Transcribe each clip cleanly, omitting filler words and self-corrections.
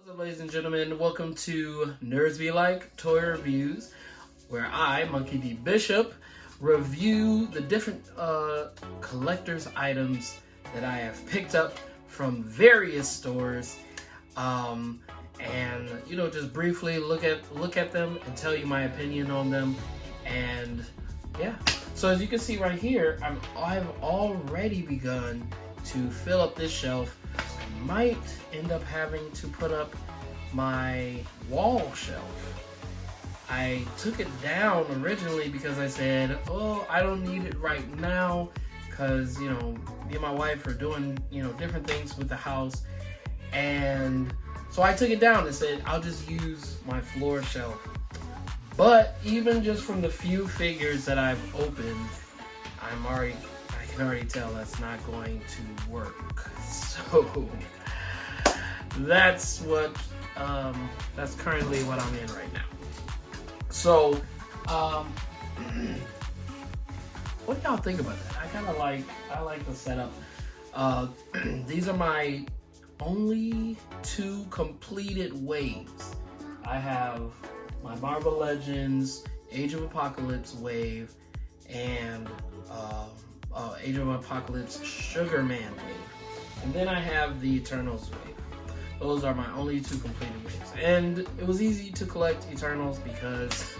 What's up, ladies and gentlemen? Welcome to NerdsBLike Toy Reviews, where I, Monkey D. Bishop, review the different collector's items that I have picked up from various stores, and just briefly look at them and tell you my opinion on them. And yeah, so as you can see right here, I've already begun to fill up this shelf. I might end up having to put up my wall shelf. I took it down originally because I said, oh, I don't need it right now, because me and my wife are doing different things with the house, and so I took it down and said I'll just use my floor shelf. But even just from the few figures that I've opened, I can already tell that's not going to work. So that's currently what I'm in right now. So what do y'all think about that? I like the setup. These are my only two completed waves. I have my Marvel Legends Age of Apocalypse wave and Age of Apocalypse Sugar Man wave, and then I have the Eternals wave. Those are my only two completed waves, and it was easy to collect Eternals because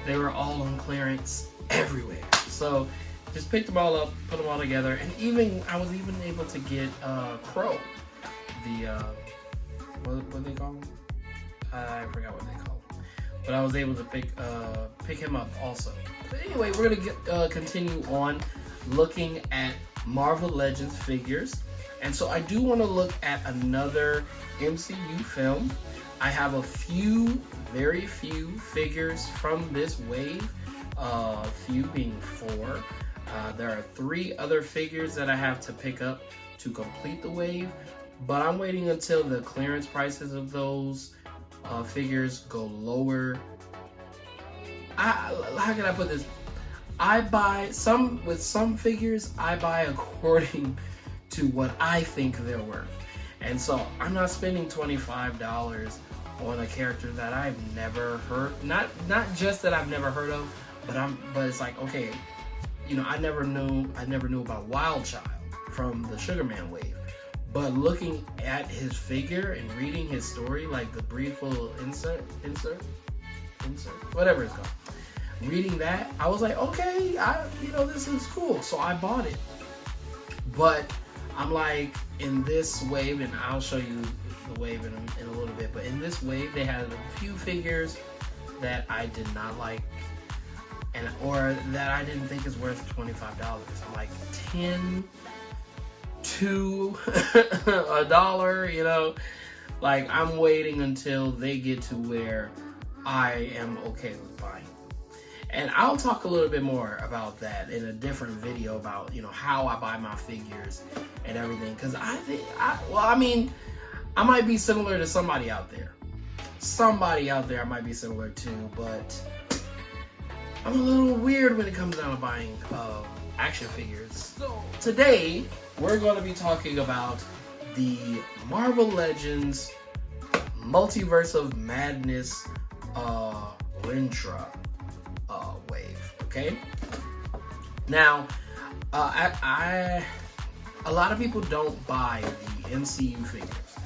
they were all on clearance everywhere. So just picked them all up, put them all together, and I was even able to get Crow, the what they call him? I forgot what they call him, but I was able to pick him up also. But anyway, we're gonna continue on looking at Marvel Legends figures. And so I do want to look at another MCU film. I have very few figures from this wave, few being 4. There are 3 other figures that I have to pick up to complete the wave, but I'm waiting until the clearance prices of those figures go lower. How can I put this? I buy with some figures, I buy according to what I think they're worth. And so I'm not spending $25 on a character that I've never heard, not just that I've never heard of, but it's like, okay, I never knew about Wild Child from the Sugar Man wave. But looking at his figure and reading his story, like the brief little insert, whatever it's called. Reading that, I was like, okay, this is cool. So I bought it. But I'm like, in this wave, and I'll show you the wave in a little bit, but in this wave, they had a few figures that I did not like, or that I didn't think is worth $25. I'm like, 10 to $1, like I'm waiting until they get to where I am okay with buying. And I'll talk a little bit more about that in a different video about, how I buy my figures and everything. Because I might be similar to somebody out there. I might be similar to, but I'm a little weird when it comes down to buying action figures. So today, we're going to be talking about the Marvel Legends Multiverse of Madness Rintrah wave. Okay. Now, a lot of people don't buy the MCU figures,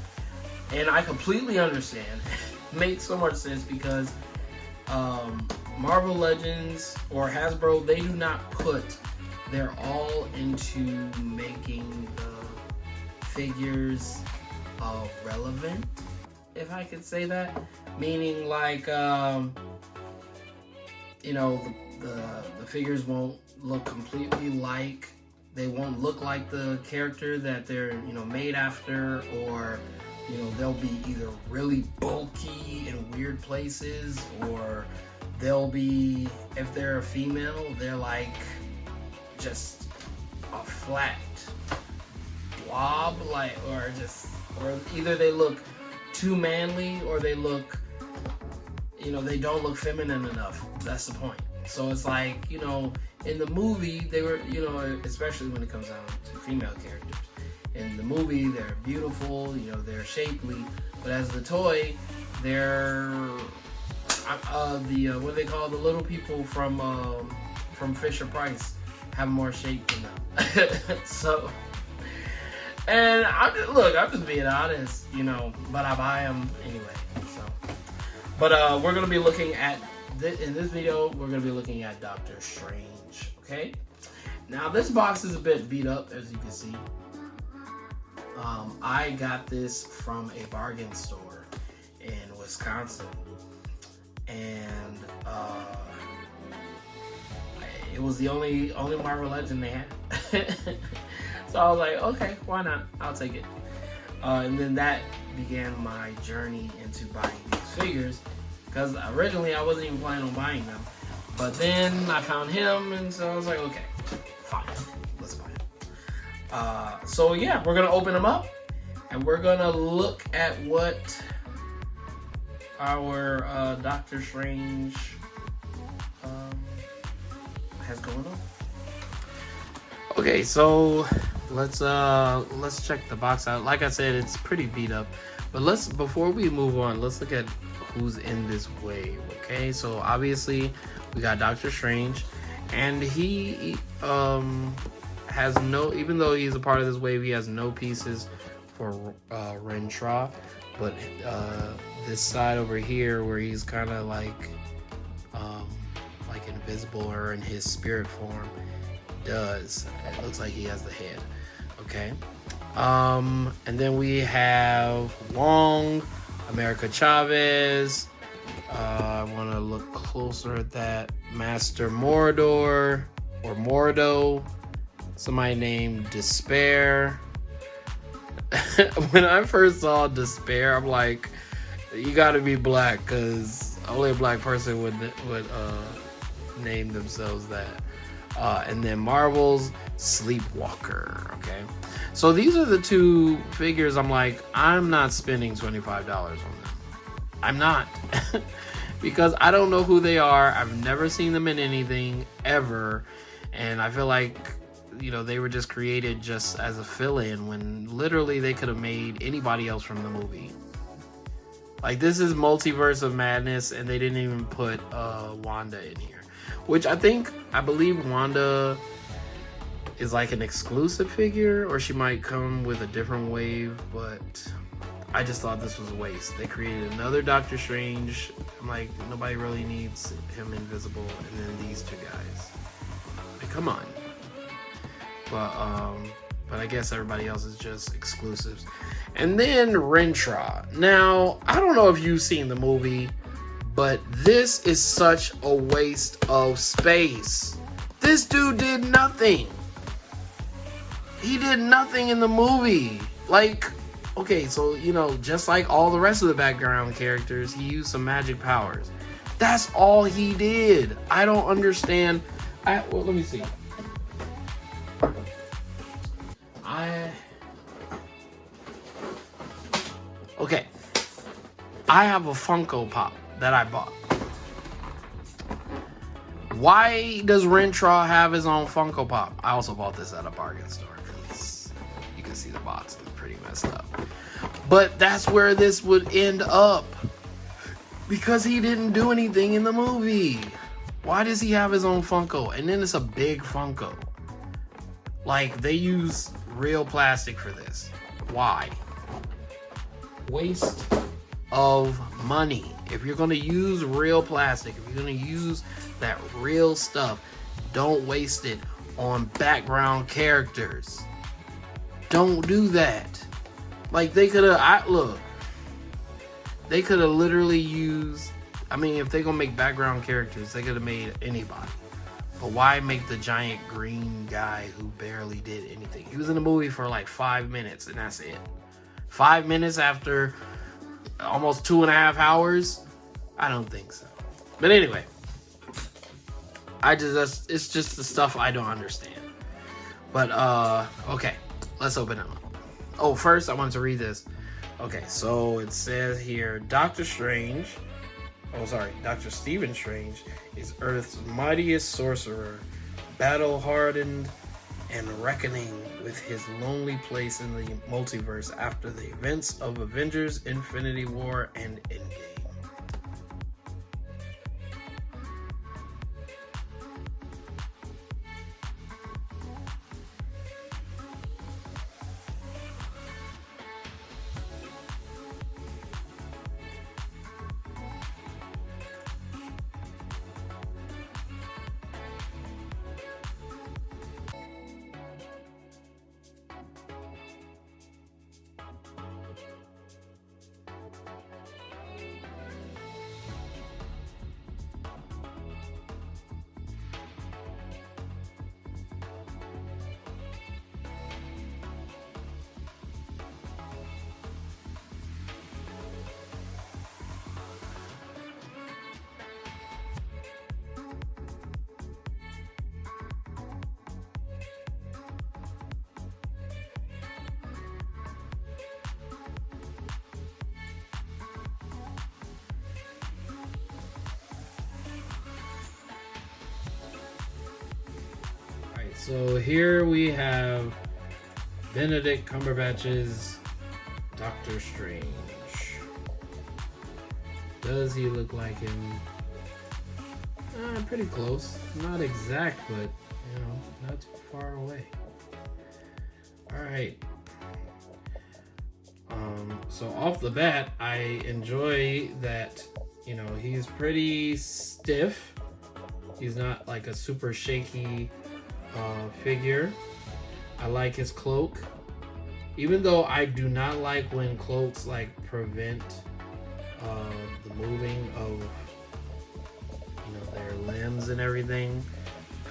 and I completely understand. Makes so much sense because Marvel Legends or Hasbro, they do not put their all into making the figures relevant, if I could say that. Meaning like the figures won't look completely like, they won't look like the character that they're made after, or they'll be either really bulky in weird places, or they'll be, if they're a female, they're like just a flat blob, or either they look too manly, or they look, they don't look feminine enough. That's the point. So it's like, in the movie, they were, especially when it comes down to female characters. In the movie, they're beautiful, they're shapely, But as the toy, they're what do they call the little people from Fisher Price have more shape than them. So, and I'm just being honest, you know, but I buy them anyway. So, but we're gonna be looking at in this video. We're gonna be looking at Doctor Strange. Okay. Now this box is a bit beat up, as you can see. I got this from a bargain store in Wisconsin, and it was the only Marvel Legend they had. So I was like, okay, why not? I'll take it. And then that began my journey into buying these figures, because originally I wasn't even planning on buying them, but then I found him, and so I was like, okay, fine, let's buy it. So yeah, we're gonna open them up, and we're gonna look at what our Doctor Strange has going on. Okay, so let's check the box out. Like I said, it's pretty beat up, but before we move on, let's look at who's in this wave. Okay, so obviously we got Doctor Strange, and he has no, even though he's a part of this wave, he has no pieces for Rintrah, but this side over here where he's kind of like invisible, or in his spirit form, does. It looks like he has the head. Okay. And then we have Wong, America Chavez. I want to look closer at that. Master Mordor, or Mordo. Somebody named Despair. When I first saw Despair, I'm like, you gotta be black, because only a black person would name themselves that. And then Marvel's Sleepwalker. Okay, so these are the two figures I'm like, I'm not spending $25 on them. I'm not. Because I don't know who they are. I've never seen them in anything ever, and I feel like, you know, they were just created just as a fill-in, when literally they could have made anybody else from the movie. Like, this is Multiverse of Madness, and they didn't even put Wanda in here, which I believe Wanda is like an exclusive figure, or she might come with a different wave, but I just thought this was a waste. They created another Doctor Strange. I'm like, nobody really needs him invisible, and then these two guys. Like, come on. But I guess everybody else is just exclusives. And then Rintrah. Now, I don't know if you've seen the movie, but this is such a waste of space. This dude did nothing. He did nothing in the movie. Like, okay, so, you know, just like all the rest of the background characters, he used some magic powers. That's all he did. I don't understand. Well, let me see. Okay, I have a Funko Pop that I bought. Why does Rintrah have his own Funko Pop? I also bought this at a bargain store, because you can see the box is pretty messed up. But that's where this would end up, because he didn't do anything in the movie. Why does he have his own Funko? And then it's a big Funko. Like, they use real plastic for this. Why? Waste of money. If you're going to use real plastic, if you're going to use that real stuff, don't waste it on background characters. Don't do that. Like, they could have, they could have literally used, I mean, if they're going to make background characters, they could have made anybody. But why make the giant green guy who barely did anything? He was in the movie for like 5 minutes, and that's it. 5 minutes after almost 2.5 hours? I don't think so. But anyway, it's just the stuff I don't understand. But okay, let's open them up. Oh, first I wanted to read this. Okay, so it says here, Doctor Stephen Strange is Earth's mightiest sorcerer, battle-hardened and reckoning with his lonely place in the multiverse after the events of Avengers: Infinity War and Endgame. So here we have Benedict Cumberbatch's Doctor Strange. Does he look like him? Pretty close. Not exact, but you know, not too far away. Alright. So off the bat, I enjoy that, you know, he's pretty stiff. He's not like a super shaky figure. I like his cloak, even though I do not like when cloaks like prevent the moving of, you know, their limbs and everything.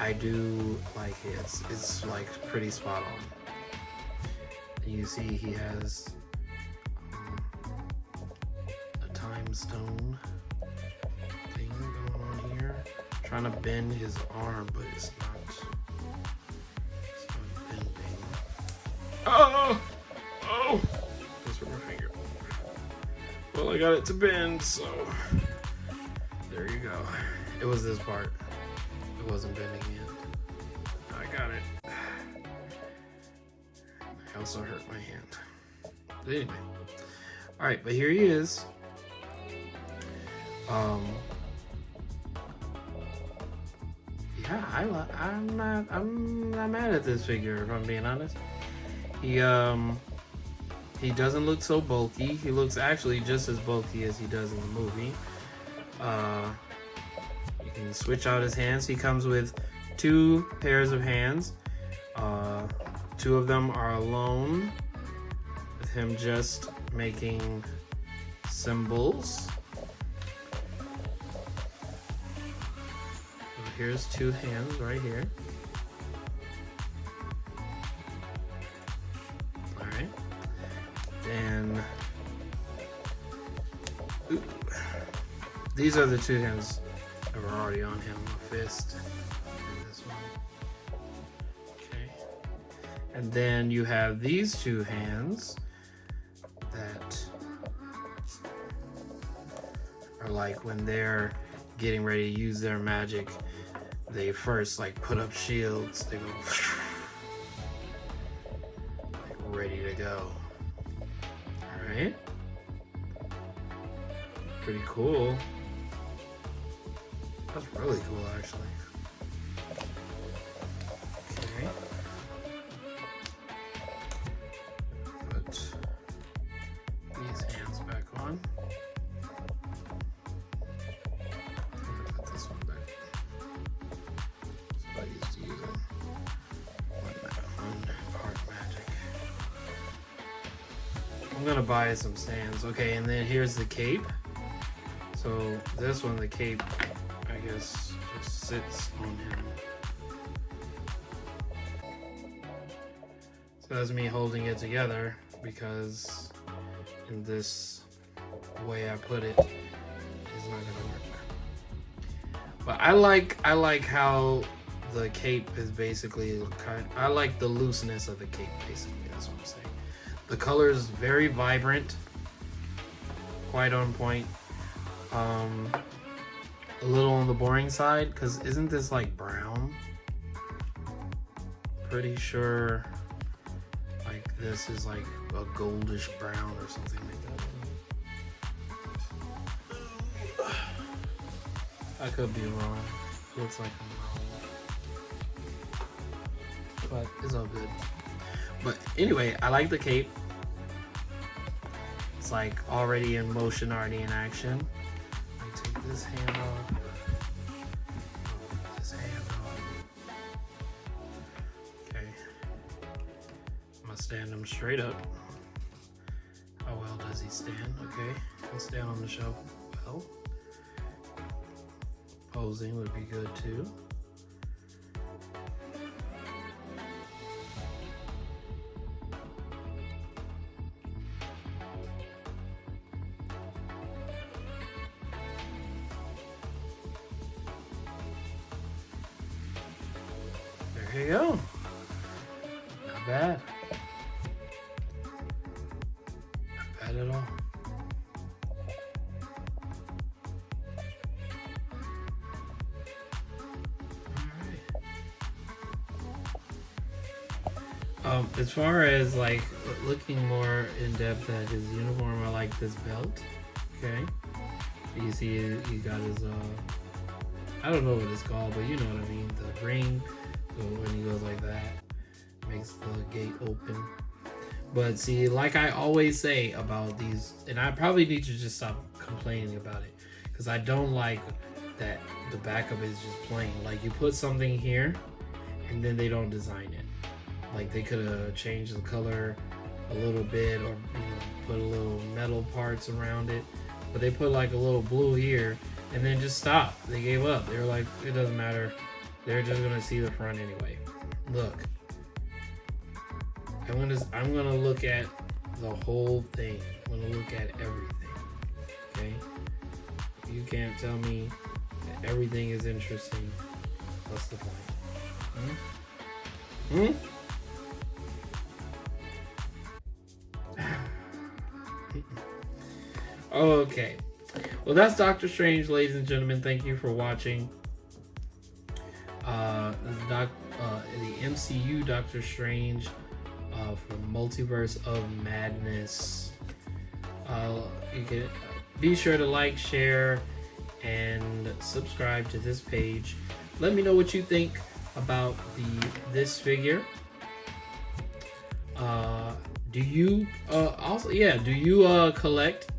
I do like it. It's like pretty spot on. You see he has a time stone thing going on here, trying to bend his arm, but it's not. Oh! Oh! That's with my finger. Well, I got it to bend, so there you go. It was this part. It wasn't bending yet. I got it. I also hurt my hand. But anyway. Alright, but here he is. Yeah, I'm not mad at this figure, if I'm being honest. He doesn't look so bulky. He looks actually just as bulky as he does in the movie. You can switch out his hands. He comes with 2 pairs of hands. 2 of them are alone, with him just making symbols. So here's 2 hands right here. And these are the 2 hands that were already on him, a fist and this one. Okay. And then you have these 2 hands that are like when they're getting ready to use their magic, they first like put up shields, they go like ready to go. Alright. Pretty cool. That's really cool, actually. Okay. Put these hands back on. I'm gonna put this one back. So I used to use it. One heart magic. I'm gonna buy some stands. Okay, and then here's the cape. So this one, the cape, I guess, just sits on him. So that's me holding it together, because in this way I put it, it's not gonna work. But I like how the cape is basically I like the looseness of the cape, basically. That's what I'm saying. The color is very vibrant, quite on point. A little on the boring side, because isn't this like brown? pretty sure like this is like a goldish brown or something like that. I could be wrong. Looks like I'm wrong. But it's all good. But anyway, I like the cape. It's like already in motion, already in action. I take this hand off. This hand off. Okay. I'm gonna stand him straight up. How well does he stand? Okay. He'll stand on the shelf well. Posing would be good too. There you go. Not bad. Not bad at all. As far as like looking more in depth at his uniform, I like this belt. Okay, you see he got his I don't know what it's called, but you know what I mean, the ring. So when he goes like that, makes the gate open. But see, like I always say about these, and I probably need to just stop complaining about it, because I don't like that the back of it is just plain. Like you put something here and then they don't design it. Like they could have changed the color a little bit, or put a little metal parts around it, but they put like a little blue here and then just stopped. They gave up. They were like, it doesn't matter, they're just gonna see the front anyway. Look, I'm gonna look at the whole thing. I'm gonna look at everything. Okay, you can't tell me that everything is interesting. What's the point? Okay, well that's Doctor Strange, ladies and gentlemen. Thank you for watching. This is the MCU Doctor Strange from Multiverse of Madness. You can be sure to like, share, and subscribe to this page. Let me know what you think about this figure. Do you collect?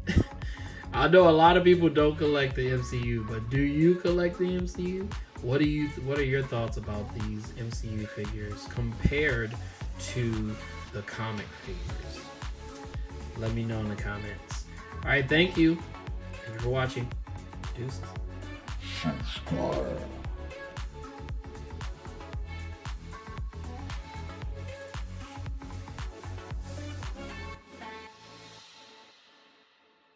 I know a lot of people don't collect the MCU, but do you collect the MCU? What are your thoughts about these MCU figures compared to the comic figures? Let me know in the comments. All right, thank you. Thank you for watching. Deuces.